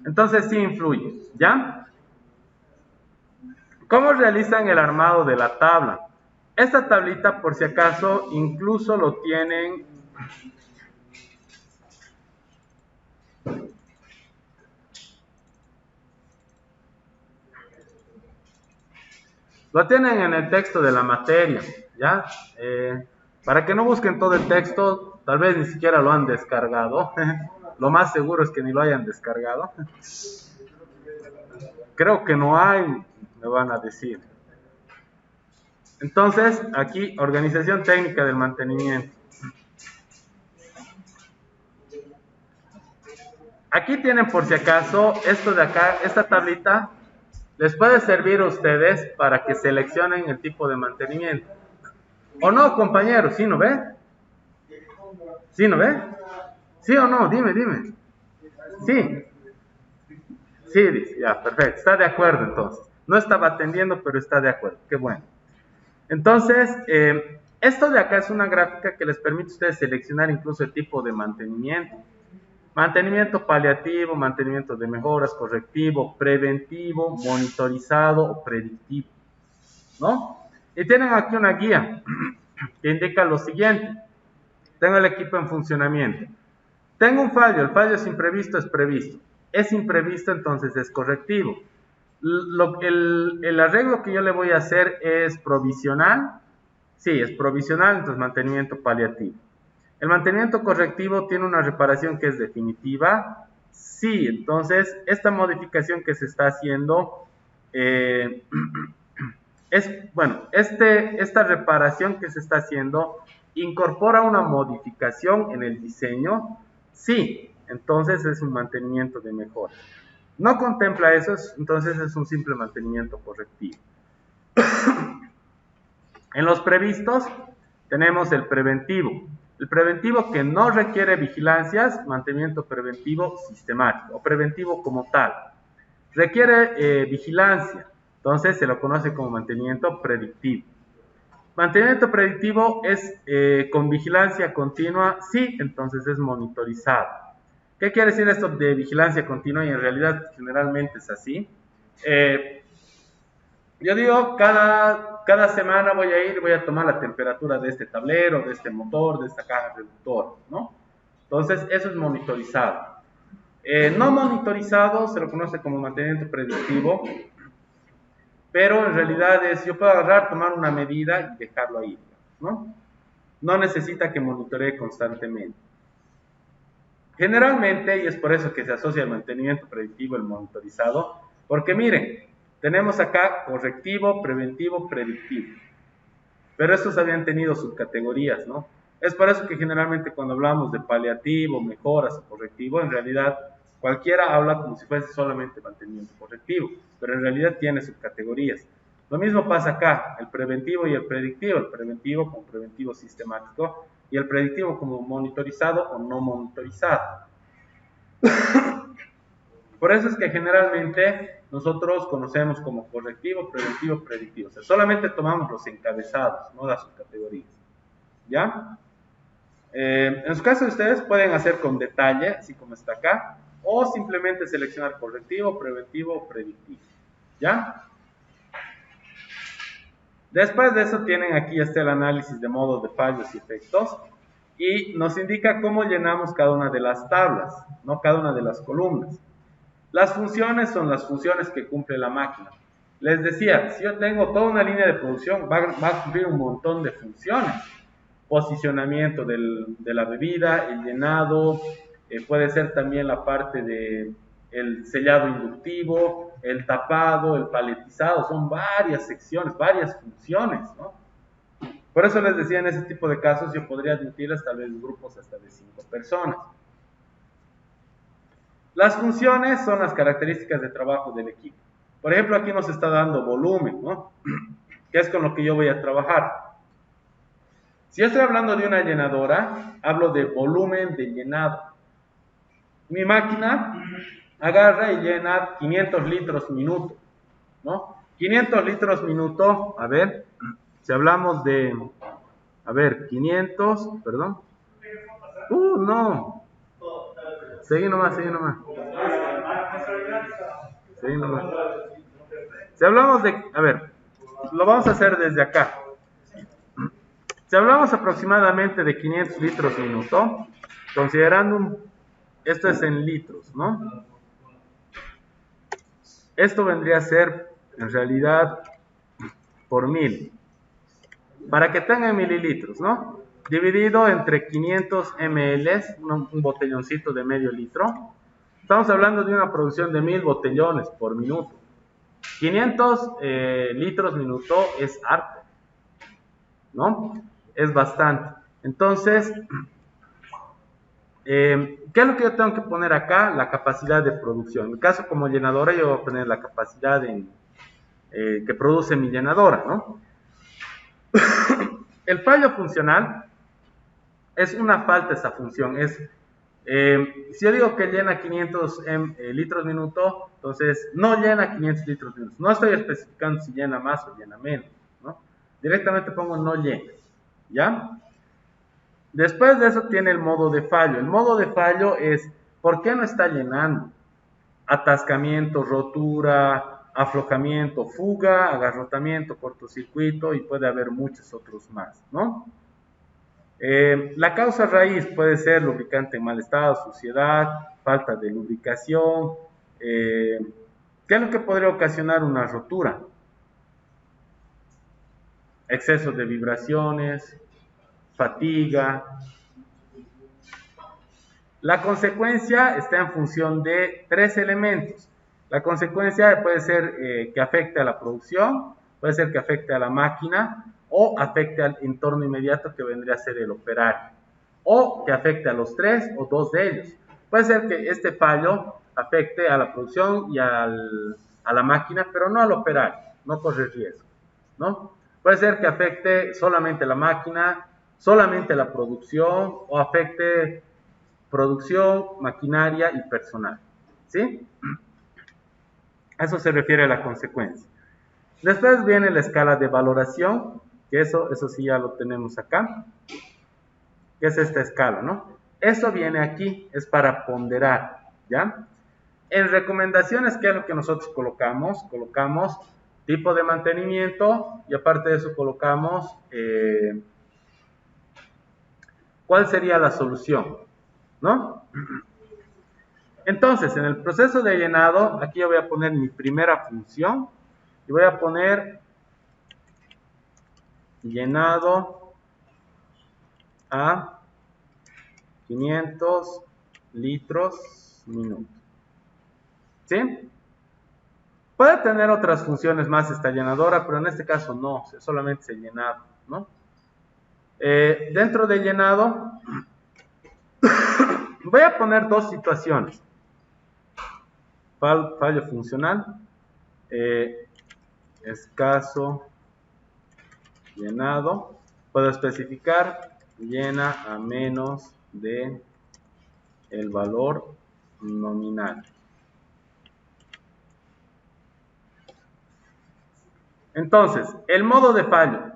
Entonces sí influye, ¿ya? ¿Cómo realizan el armado de la tabla? Esta tablita, por si acaso, incluso lo tienen... Lo tienen en el texto de la materia, ¿ya? Para que no busquen todo el texto, tal vez ni siquiera lo han descargado. Lo más seguro es que ni lo hayan descargado. Creo que no hay, me van a decir. Entonces, aquí, organización técnica del mantenimiento. Aquí tienen por si acaso, esto de acá, esta tablita, les puede servir a ustedes para que seleccionen el tipo de mantenimiento. ¿O no, compañeros? ¿Sí no ve? ¿Sí no ve? ¿Sí o no? Dime, dime. Sí. Sí, dice, ya, perfecto. Está de acuerdo entonces. No estaba atendiendo, pero está de acuerdo. Qué bueno. Entonces, esto de acá es una gráfica que les permite a ustedes seleccionar incluso el tipo de mantenimiento. Mantenimiento paliativo, mantenimiento de mejoras, correctivo, preventivo, monitorizado o predictivo, ¿no? Y tienen aquí una guía que indica lo siguiente. Tengo el equipo en funcionamiento. Tengo un fallo, el fallo es imprevisto, es previsto. Es imprevisto, entonces es correctivo. El arreglo que yo le voy a hacer es provisional. Sí, es provisional, entonces mantenimiento paliativo. ¿El mantenimiento correctivo tiene una reparación que es definitiva? Sí, entonces esta modificación que se está haciendo esta reparación que se está haciendo incorpora una modificación en el diseño. Sí, entonces es un mantenimiento de mejora. No contempla eso, entonces es un simple mantenimiento correctivo. En los previstos tenemos el preventivo. El preventivo que no requiere vigilancias, mantenimiento preventivo sistemático o preventivo como tal. Requiere vigilancia, entonces se lo conoce como mantenimiento predictivo. Mantenimiento predictivo es con vigilancia continua, sí, entonces es monitorizado. ¿Qué quiere decir esto de vigilancia continua? Y en realidad generalmente es así. Yo digo, cada semana voy a tomar la temperatura de este tablero, de este motor, de esta caja reductora, ¿no? Entonces, eso es monitorizado. No monitorizado se lo conoce como mantenimiento predictivo, pero en realidad yo puedo agarrar, tomar una medida y dejarlo ahí, ¿no? No necesita que monitoree constantemente. Generalmente, y es por eso que se asocia el mantenimiento predictivo, el monitorizado, porque miren, tenemos acá correctivo, preventivo, predictivo. Pero estos habían tenido subcategorías, ¿no? Es por eso que generalmente cuando hablamos de paliativo, mejoras o correctivo, en realidad cualquiera habla como si fuese solamente mantenimiento correctivo, pero en realidad tiene subcategorías. Lo mismo pasa acá, el preventivo y el preventivo como preventivo sistemático y el predictivo como monitorizado o no monitorizado. Por eso es que generalmente nosotros conocemos como correctivo, preventivo, predictivo. O sea, solamente tomamos los encabezados, no las subcategorías. ¿Ya? En su caso ustedes pueden hacer con detalle, así como está acá, o simplemente seleccionar correctivo, preventivo o predictivo. ¿Ya? Después de eso tienen aquí el análisis de modos de fallos y efectos y nos indica cómo llenamos cada una de las tablas, no cada una de las columnas. Las funciones son las funciones que cumple la máquina. Les decía, si yo tengo toda una línea de producción, va a cumplir un montón de funciones. Posicionamiento de la bebida, el llenado, puede ser también la parte de el sellado inductivo, el tapado, el paletizado, son varias secciones, varias funciones, ¿no? Por eso les decía, en ese tipo de casos yo podría admitirles tal vez grupos hasta de 5 personas. Las funciones son las características de trabajo del equipo. Por ejemplo, aquí nos está dando volumen, ¿no? Que es con lo que yo voy a trabajar. Si yo estoy hablando de una llenadora, hablo de volumen de llenado. Mi máquina agarra y llena 500 litros minuto, ¿no? 500 litros minuto, a ver, si hablamos de, a ver, 500, perdón. No. Seguí nomás, seguí nomás. Seguí nomás. Si hablamos de, a ver, lo vamos a hacer desde acá. Si hablamos aproximadamente de 500 litros minuto, considerando esto es en litros, ¿no? Esto vendría a ser, en realidad, por 1000. Para que tengan mililitros, ¿no? Dividido entre 500 ml, un botelloncito de medio litro. Estamos hablando de una producción de 1000 botellones por minuto. 500 litros minuto es harto, ¿no? Es bastante. Entonces, ¿qué es lo que yo tengo que poner acá? La capacidad de producción. En mi caso, como llenadora, yo voy a poner la capacidad que produce mi llenadora, ¿no? El fallo funcional es una falta esa función. Si yo digo que llena 500 litros minuto, entonces no llena 500 litros minuto. No estoy especificando si llena más o llena menos, ¿no? Directamente pongo no llena, ¿ya? Después de eso tiene el modo de fallo. El modo de fallo es ¿por qué no está llenando? Atascamiento, rotura, aflojamiento, fuga, agarrotamiento, cortocircuito y puede haber muchos otros más, ¿no? La causa raíz puede ser lubricante en mal estado, suciedad, falta de lubricación. ¿Qué es lo que podría ocasionar una rotura? Exceso de vibraciones, fatiga. La consecuencia está en función de 3 elementos. La consecuencia puede ser que afecte a la producción, puede ser que afecte a la máquina o afecte al entorno inmediato que vendría a ser el operario, o que afecte a los 3 o 2 de ellos. Puede ser que este fallo afecte a la producción y a la máquina, pero no al operario, no corre riesgo, ¿no? Puede ser que afecte solamente la máquina, solamente la producción o afecte producción, maquinaria y personal, ¿sí? A eso se refiere a la consecuencia. Después viene la escala de valoración, que eso sí ya lo tenemos acá, que es esta escala, ¿no? Eso viene aquí, es para ponderar, ¿ya? En recomendaciones, ¿qué es lo que nosotros colocamos? Colocamos tipo de mantenimiento y aparte de eso colocamos cuál sería la solución, ¿no? Entonces, en el proceso de llenado, aquí yo voy a poner mi primera función y voy a poner llenado a 500 litros minuto. ¿Sí? Puede tener otras funciones más esta llenadora, pero en este caso no, solamente es el llenado, ¿no? Dentro del llenado voy a poner dos situaciones. Fallo funcional, escaso llenado. Puedo especificar llena a menos de el valor nominal. Entonces, el modo de fallo.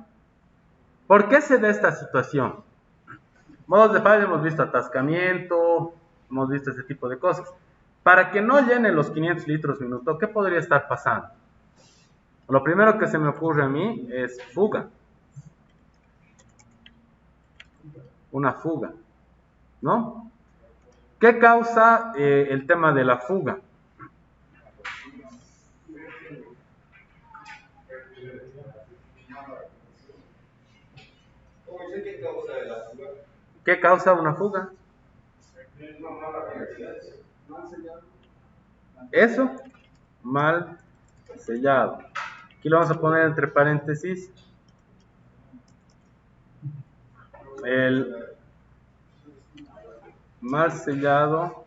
¿Por qué se da esta situación? Modos de fallo hemos visto atascamiento, hemos visto ese tipo de cosas. Para que no llene los 500 litros minuto, ¿qué podría estar pasando? Lo primero que se me ocurre a mí es fuga. Una fuga, ¿no? ¿Qué causa el tema de la fuga? ¿Qué causa una fuga? Eso, mal sellado. Aquí lo vamos a poner entre paréntesis. El mal sellado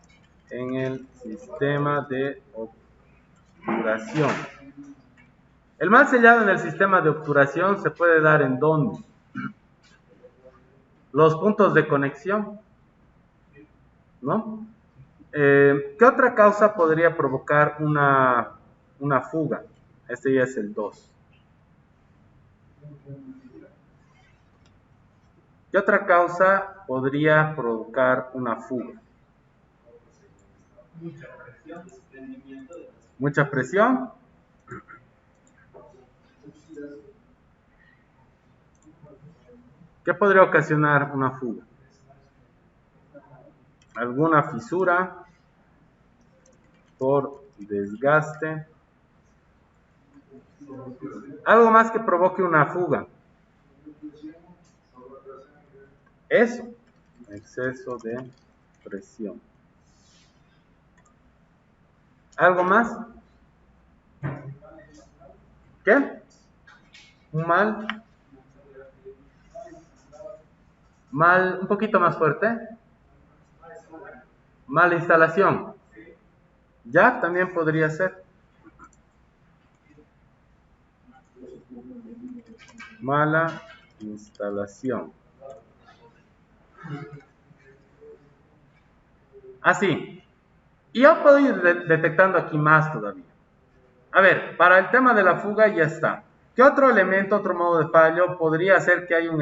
en el sistema de obturación. El mal sellado en el sistema de obturación se puede dar ¿en dónde? Los puntos de conexión, ¿no? ¿Qué otra causa podría provocar una fuga? Este ya es el 2. ¿Qué otra causa podría provocar una fuga? Mucha presión. ¿Qué podría ocasionar una fuga? Alguna fisura por desgaste. Algo más que provoque una fuga. Eso, exceso de presión. ¿Algo más? ¿Qué? Un mal, un poquito más fuerte. Mala instalación. Ya, también podría ser. Mala instalación. Así. Y yo puedo ir detectando aquí más todavía. A ver, para el tema de la fuga ya está. ¿Qué otro elemento, otro modo de fallo podría hacer que haya un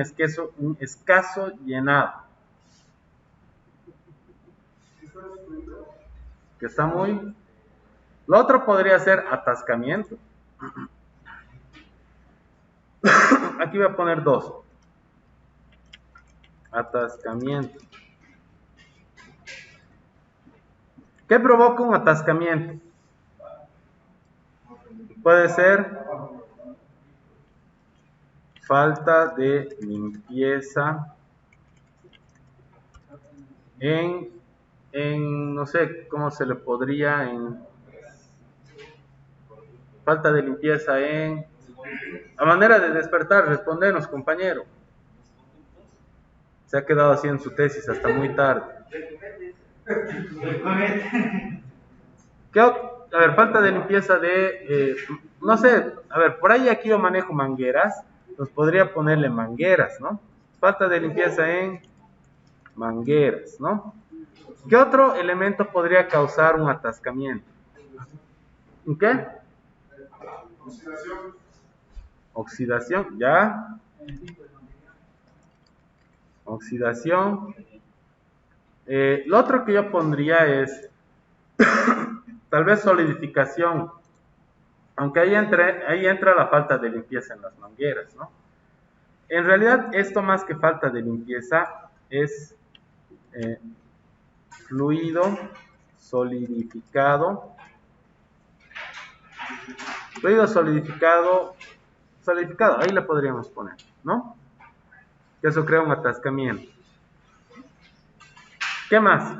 escaso llenado? Que está muy... Lo otro podría ser atascamiento. Aquí voy a poner 2. Atascamiento. ¿Qué provoca un atascamiento? Puede ser falta de limpieza no sé cómo se le podría, falta de limpieza a manera de despertar, respondernos, compañero. Se ha quedado así en su tesis hasta muy tarde. A ver, falta de limpieza no sé, a ver, por ahí aquí yo manejo mangueras, nos podría ponerle mangueras, ¿no? Falta de limpieza en mangueras, ¿no? ¿Qué otro elemento podría causar un atascamiento? ¿En qué? Oxidación, ya. Oxidación. Lo otro que yo pondría es tal vez solidificación, aunque ahí entra la falta de limpieza en las mangueras, ¿no? En realidad esto más que falta de limpieza es fluido solidificado. Fluido solidificado, ahí le podríamos poner, ¿no? Que eso crea un atascamiento. ¿Qué más?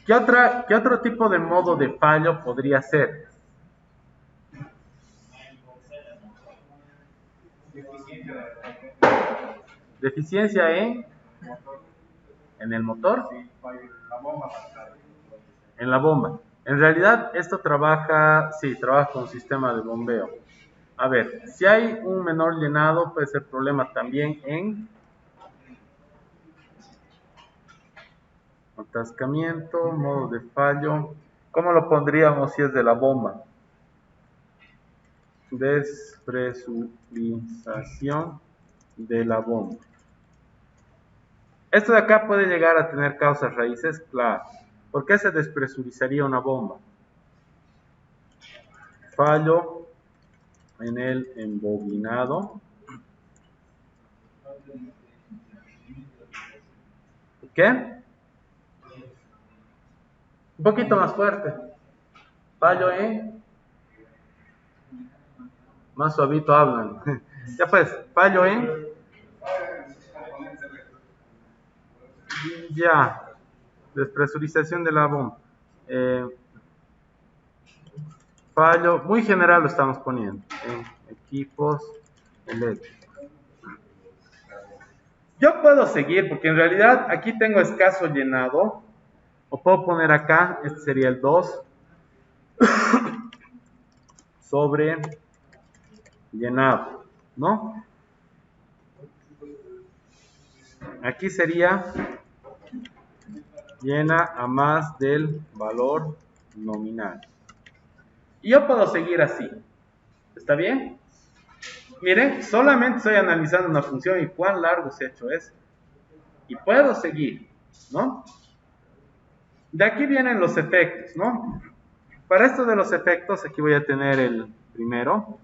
¿Qué otro tipo de modo de fallo podría ser? Deficiencia en el motor, en la bomba. En realidad esto trabaja, sí, trabaja con un sistema de bombeo. A ver, si hay un menor llenado, puede ser problema también en atascamiento, modo de fallo. ¿Cómo lo pondríamos si es de la bomba? Despresurización de la bomba. Esto de acá puede llegar a tener causas raíces, claro. ¿Por qué se despresurizaría una bomba? Fallo en el embobinado. ¿Qué? Un poquito más fuerte. Fallo en... Más suavito hablan. Ya pues, fallo en... Ya. Despresurización de la bomba. Fallo, muy general lo estamos poniendo. En equipos eléctricos. Yo puedo seguir porque en realidad aquí tengo escaso llenado. O puedo poner acá, este sería el 2 sobre llenado, ¿no? Aquí sería llena a más del valor nominal. Y yo puedo seguir así. ¿Está bien? Miren, solamente estoy analizando una función y cuán largo se ha hecho eso. Y puedo seguir, ¿no? De aquí vienen los efectos, ¿no? Para esto de los efectos, aquí voy a tener el primero.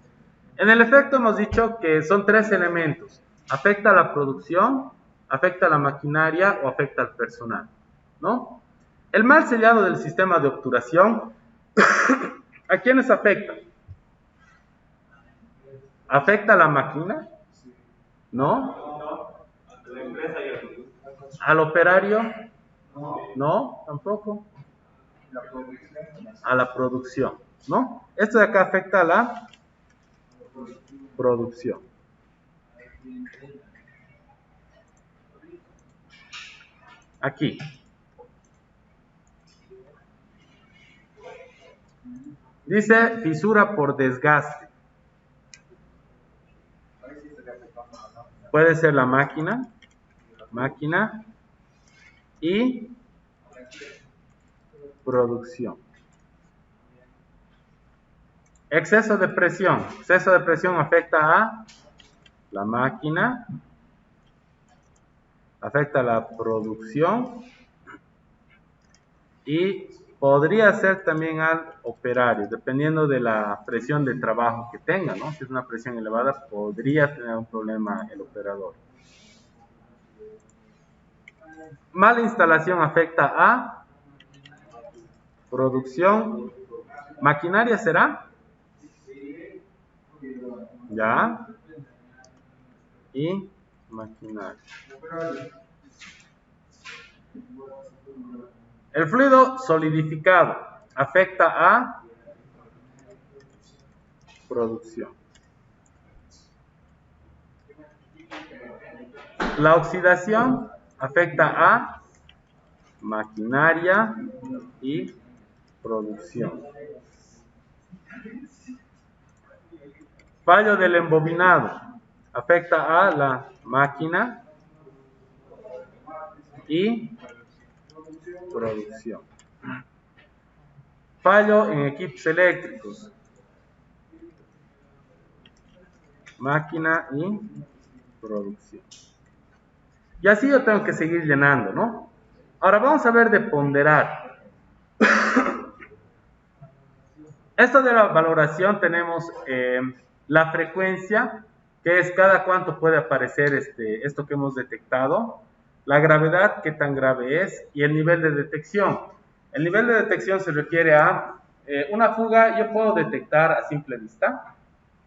En el efecto hemos dicho que son 3 elementos. Afecta a la producción, afecta a la maquinaria o afecta al personal, ¿no? El mal sellado del sistema de obturación, ¿a quiénes afecta? ¿Afecta a la máquina? ¿No? ¿Al operario? No, tampoco. A la producción, ¿no? Esto de acá afecta a la producción. Aquí. Dice fisura por desgaste. Puede ser la máquina y producción. Exceso de presión. Exceso de presión afecta a la máquina, afecta a la producción y podría ser también al operario, dependiendo de la presión de trabajo que tenga, ¿no? Si es una presión elevada, podría tener un problema el operador. Mala instalación afecta a producción. ¿Maquinaria será? Ya. Y maquinaria. El fluido solidificado afecta a producción. La oxidación afecta a maquinaria y producción. Fallo del embobinado afecta a la máquina y producción. Fallo en equipos eléctricos, máquina y producción. Y así yo tengo que seguir llenando, ¿no? Ahora vamos a ver de ponderar. Esto de la valoración tenemos la frecuencia, que es cada cuánto puede aparecer esto que hemos detectado, la gravedad, qué tan grave es, y el nivel de detección. El nivel de detección se refiere a una fuga, yo puedo detectar a simple vista.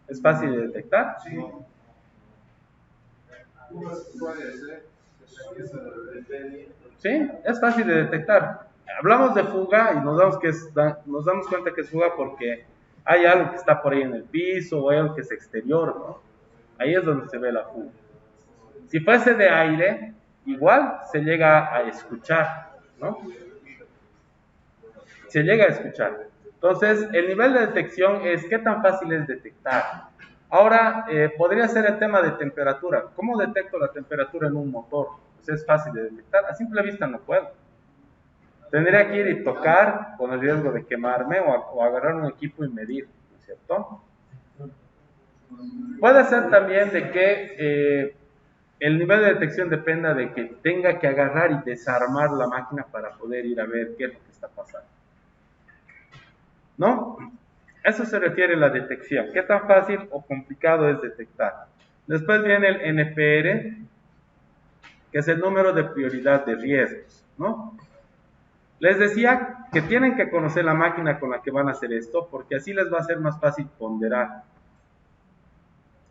¿Es fácil de detectar? Sí. Sí, es fácil de detectar. hablamos de fuga y nos damos cuenta que es fuga porque hay algo que está por ahí en el piso o hay algo que es exterior, ¿no? Ahí es donde se ve la fuga. Si fuese de aire, igual se llega a escuchar, ¿no? Se llega a escuchar. Entonces, el nivel de detección es qué tan fácil es detectar. Ahora, podría ser el tema de temperatura. ¿Cómo detecto la temperatura en un motor? Pues es fácil de detectar. A simple vista no puedo. Tendría que ir y tocar con el riesgo de quemarme o agarrar un equipo y medir, ¿no es cierto? Puede ser también de que el nivel de detección dependa de que tenga que agarrar y desarmar la máquina para poder ir a ver qué es lo que está pasando. ¿No? Eso se refiere a la detección. ¿Qué tan fácil o complicado es detectar? Después viene el NPR, que es el número de prioridad de riesgos, ¿no? Les decía que tienen que conocer la máquina con la que van a hacer esto, porque así les va a ser más fácil ponderar.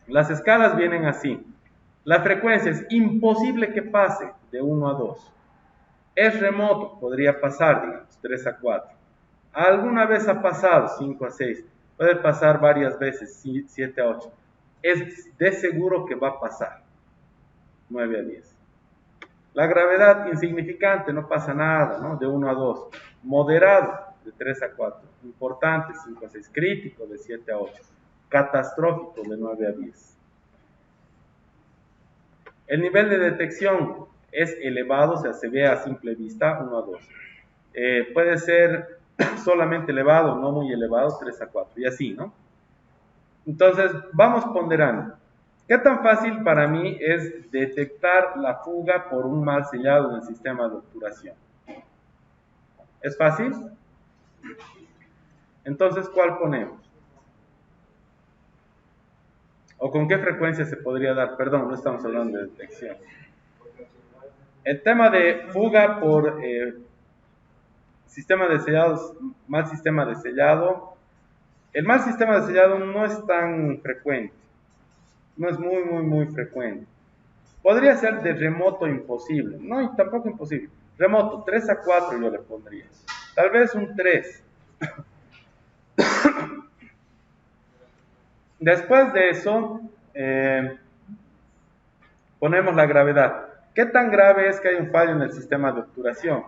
Las escalas vienen así. La frecuencia es imposible que pase de 1 a 2. Es remoto, podría pasar, digamos, 3 a 4. Alguna vez ha pasado 5 a 6. Puede pasar varias veces, 7 a 8. Es de seguro que va a pasar 9 a 10. La gravedad insignificante, no pasa nada, ¿no? De 1 a 2. Moderado, de 3 a 4. Importante, 5 a 6. Crítico, de 7 a 8. Catastrófico, de 9 a 10. El nivel de detección es elevado, o sea, se ve a simple vista, 1 a 2. Puede ser solamente elevado, no muy elevado, 3 a 4, y así, ¿no? Entonces, vamos ponderando. ¿Qué tan fácil para mí es detectar la fuga por un mal sellado en el sistema de obturación? ¿Es fácil? Entonces, ¿cuál ponemos? ¿O con qué frecuencia se podría dar? Perdón, no estamos hablando de detección. El tema de fuga por sistema de sellados, mal sistema de sellado. El mal sistema de sellado no es tan frecuente. No es muy frecuente. Podría ser de remoto imposible. No, y tampoco imposible. Remoto, 3 a 4 yo le pondría. Tal vez un 3. Después de eso, ponemos la gravedad. ¿Qué tan grave es que hay un fallo en el sistema de obturación?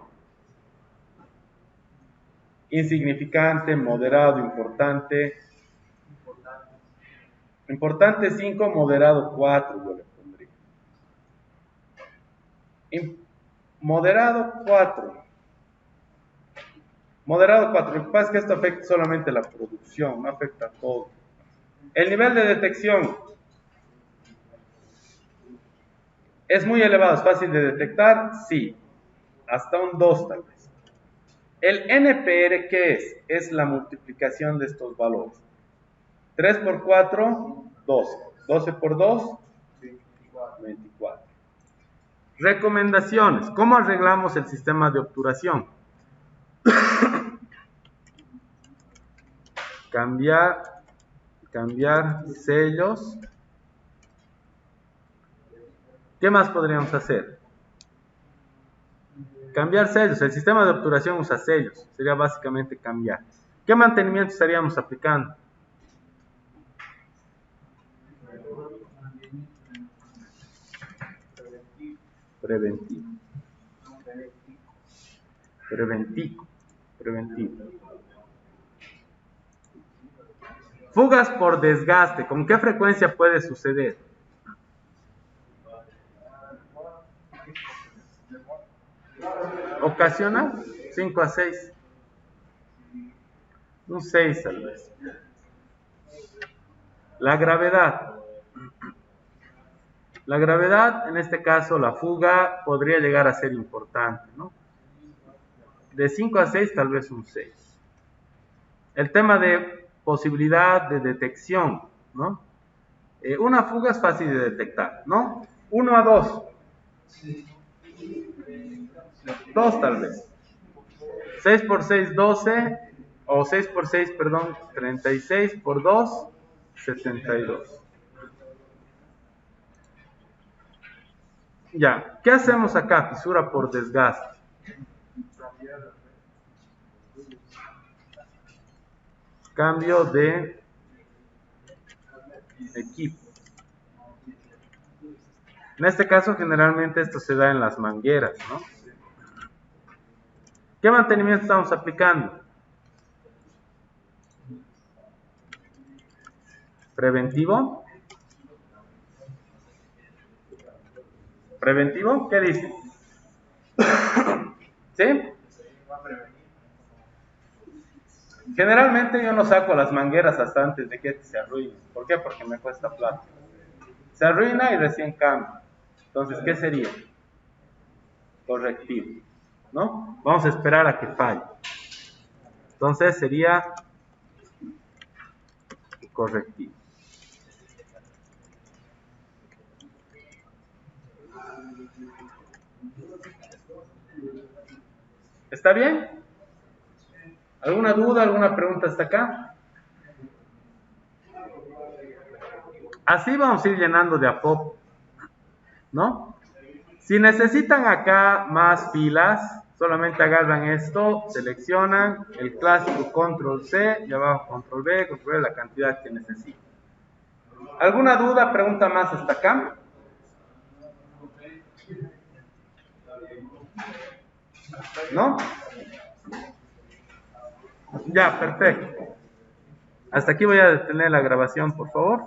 Insignificante, moderado, importante. Importante 5, moderado 4 yo le pondría. Moderado 4. Moderado 4. Lo que pasa es que esto afecta solamente la producción, no afecta a todo. El nivel de detección es muy elevado, es fácil de detectar, sí. Hasta un 2 tal vez. El NPR, ¿qué es? Es la multiplicación de estos valores. 3 por 4, 12. 12 por 2, 24. Recomendaciones. ¿Cómo arreglamos el sistema de obturación? Cambiar sellos. ¿Qué más podríamos hacer? Cambiar sellos. El sistema de obturación usa sellos. Sería básicamente cambiar. ¿Qué mantenimiento estaríamos aplicando? Preventivo. Fugas por desgaste. ¿Con qué frecuencia puede suceder? Ocasional, 5 a 6. Un 6 tal vez. La gravedad. La gravedad, en este caso, la fuga podría llegar a ser importante, ¿no? De 5 a 6, tal vez un 6. El tema de posibilidad de detección, ¿no? Una fuga es fácil de detectar, ¿no? 1 a 2. 2 tal vez. 6 por 6, 12. O 6 por 6, perdón, 36 por 2, 72. Ya, ¿qué hacemos acá? Fisura por desgaste. cambio de equipo. En este caso, generalmente esto se da en las mangueras, ¿no? ¿Qué mantenimiento estamos aplicando? ¿Preventivo? ¿Preventivo? ¿Qué dice? ¿Sí? Generalmente yo no saco las mangueras hasta antes de que se arruine. ¿Por qué? Porque me cuesta plata. Se arruina y recién cambia. Entonces, ¿qué sería? Correctivo, ¿no? Vamos a esperar a que falle. Entonces sería correctivo. ¿Está bien? ¿Alguna duda, alguna pregunta hasta acá? Así vamos a ir llenando de a poco, ¿no? Si necesitan acá más filas, solamente agarran esto, seleccionan el clásico control C y abajo control B, control V, la cantidad que necesiten. ¿Alguna duda, pregunta más hasta acá? ¿No? Ya, perfecto. Hasta aquí voy a detener la grabación, por favor.